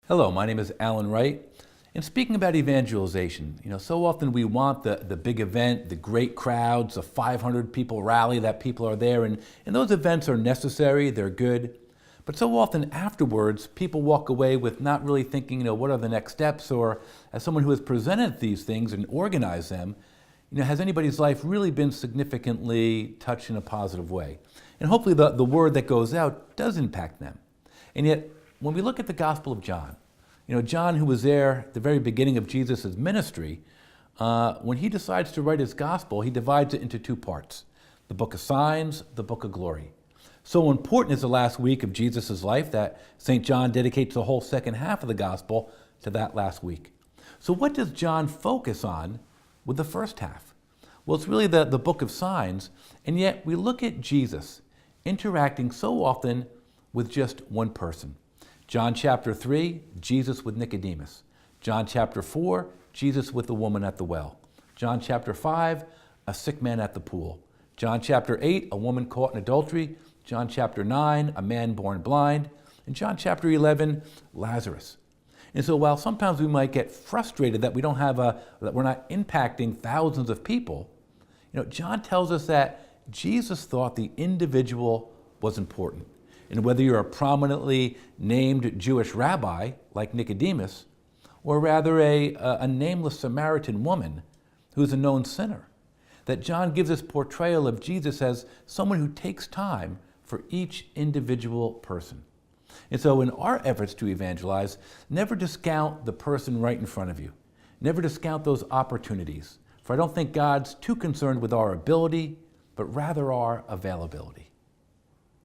Hello, my name is Allan Wright, and speaking about evangelization, so often we want the big event, the great crowds, the 500 people rally that people are there, and those events are necessary, they're good, but so often afterwards, people walk away with not really thinking, what are the next steps, or as someone who has presented these things and organized them, has anybody's life really been significantly touched in a positive way? And hopefully the word that goes out does impact them. And yet, when we look at the Gospel of John, John, who was there at the very beginning of Jesus' ministry, when he decides to write his Gospel, he divides it into two parts, the book of signs, the book of glory. So important is the last week of Jesus' life that St. John dedicates the whole second half of the Gospel to that last week. So what does John focus on with the first half? Well, it's really the book of signs, and yet we look at Jesus interacting so often with just one person. John chapter 3, Jesus with Nicodemus. John chapter 4, Jesus with the woman at the well. John chapter 5, a sick man at the pool. John chapter 8, a woman caught in adultery. John chapter 9, a man born blind. And John chapter 11, Lazarus. And so while sometimes we might get frustrated that that we're not impacting thousands of people, John tells us that Jesus thought the individual was important. And whether you're a prominently named Jewish rabbi like Nicodemus, or rather a nameless Samaritan woman who's a known sinner, that John gives this portrayal of Jesus as someone who takes time for each individual person. And so in our efforts to evangelize, never discount the person right in front of you. Never discount those opportunities. For I don't think God's too concerned with our ability, but rather our availability.